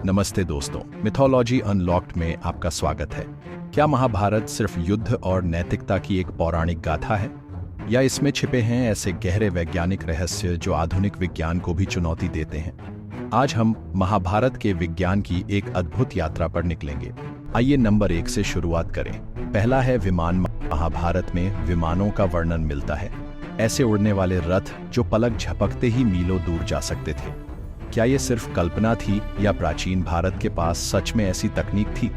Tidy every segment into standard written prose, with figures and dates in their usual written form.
नमस्ते दोस्तों, mythology unlocked में आपका स्वागत है। क्या महाभारत सिर्फ युद्ध और नैतिकता की एक पौराणिक गाथा है, या इसमें छिपे हैं ऐसे गहरे वैज्ञानिक रहस्य जो आधुनिक विज्ञान को भी चुनौती देते हैं? आज हम महाभारत के विज्ञान की एक अद्भुत यात्रा पर निकलेंगे। आइए नंबर 1 से शुरुआत करें। पहला है विमान। महाभारत में विमानों का वर्णन मिलता है, ऐसे उड़ने वाले रथ जो पलक झपकते ही मीलों दूर जा सकते थे। क्या ये सिर्फ कल्पना थी या प्राचीन भारत के पास सच में ऐसी तकनीक थी?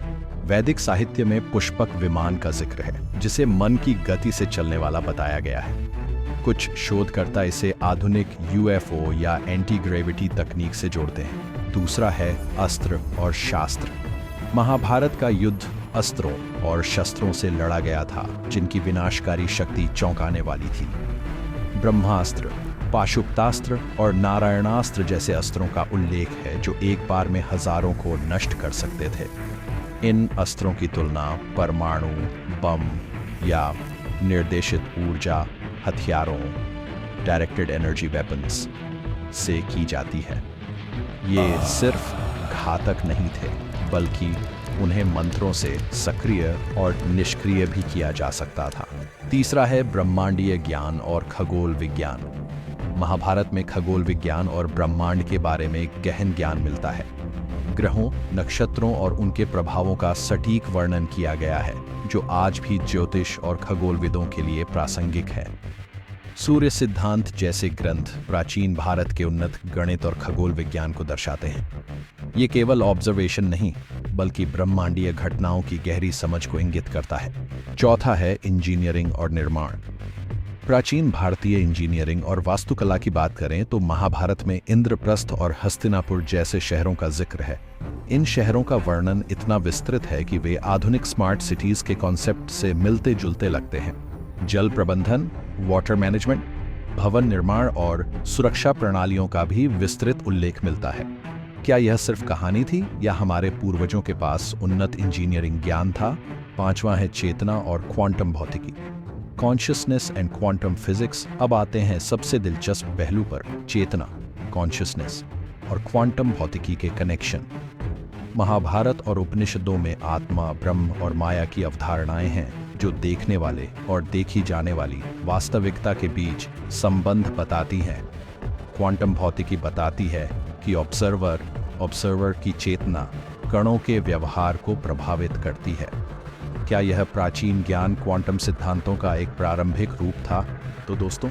वैदिक साहित्य में पुष्पक विमान का जिक्र है, जिसे मन की गति से चलने वाला बताया गया है। कुछ शोधकर्ता इसे आधुनिक यूएफओ या एंटी ग्रेविटी तकनीक से जोड़ते हैं। दूसरा है अस्त्र और शास्त्र। महाभारत का युद्ध अस्त्रों और शस्त्रों से लड़ा गया था, जिनकी विनाशकारी शक्ति चौंकाने वाली थी। ब्रह्मास्त्र, पाशुपतास्त्र और नारायणास्त्र जैसे अस्त्रों का उल्लेख है, जो एक बार में हजारों को नष्ट कर सकते थे। इन अस्त्रों की तुलना परमाणु बम या निर्देशित ऊर्जा हथियारों डायरेक्टेड एनर्जी वेपन्स से की जाती है। ये सिर्फ घातक नहीं थे, बल्कि उन्हें मंत्रों से सक्रिय और निष्क्रिय भी किया जा सकता था। तीसरा है ब्रह्मांडीय ज्ञान और खगोल विज्ञान। महाभारत में खगोल विज्ञान और ब्रह्मांड के बारे में गहन ज्ञान मिलता है। ग्रहों, नक्षत्रों और उनके प्रभावों का सटीक वर्णन किया गया है, जो आज भी ज्योतिष और खगोलविदों के लिए प्रासंगिक है। सूर्य सिद्धांत जैसे ग्रंथ प्राचीन भारत के उन्नत गणित और खगोल विज्ञान को दर्शाते हैं। ये केवल ऑब्जर्वेशन नहीं, बल्कि ब्रह्मांडीय घटनाओं की गहरी समझ को इंगित करता है। चौथा है इंजीनियरिंग और निर्माण। प्राचीन भारतीय इंजीनियरिंग और वास्तुकला की बात करें तो महाभारत में इंद्रप्रस्थ और हस्तिनापुर जैसे शहरों का जिक्र है। इन शहरों का वर्णन इतना विस्तृत है कि वे आधुनिक स्मार्ट सिटीज के कॉन्सेप्ट से मिलते जुलते लगते हैं। जल प्रबंधन, वाटर मैनेजमेंट, भवन निर्माण और सुरक्षा प्रणालियों का भी विस्तृत उल्लेख मिलता है। क्या यह सिर्फ कहानी थी, या हमारे पूर्वजों के पास उन्नत इंजीनियरिंग ज्ञान था? पांचवा है चेतना और क्वांटम भौतिकी। Consciousness and quantum physics. अब आते हैं सबसे दिलचस्प पहलू पर, चेतना, कॉन्शियसनेस और क्वांटम भौतिकी के कनेक्शन। महाभारत और उपनिषदों में आत्मा, ब्रह्म और माया की अवधारणाएं हैं, जो देखने वाले और देखी जाने वाली वास्तविकता के बीच संबंध बताती हैं। क्वांटम भौतिकी बताती है कि ऑब्जर्वर की चेतना कणों के व्यवहार को प्रभावित करती है। क्या यह प्राचीन ज्ञान क्वांटम सिद्धांतों का एक प्रारंभिक रूप था? तो दोस्तों,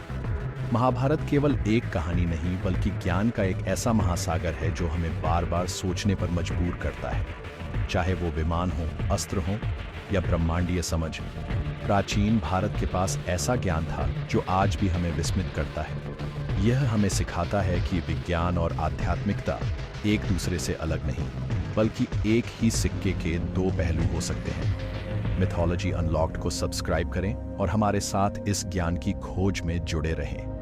महाभारत केवल एक कहानी नहीं, बल्कि ज्ञान का एक ऐसा महासागर है जो हमें बार बार सोचने पर मजबूर करता है। चाहे वो विमान हो, अस्त्र हो या ब्रह्मांडीय समझ, प्राचीन भारत के पास ऐसा ज्ञान था जो आज भी हमें विस्मित करता है। यह हमें सिखाता है कि विज्ञान और आध्यात्मिकता एक दूसरे से अलग नहीं, बल्कि एक ही सिक्के के दो पहलू हो सकते हैं। मिथोलॉजी अनलॉक्ड को सब्सक्राइब करें और हमारे साथ इस ज्ञान की खोज में जुड़े रहें।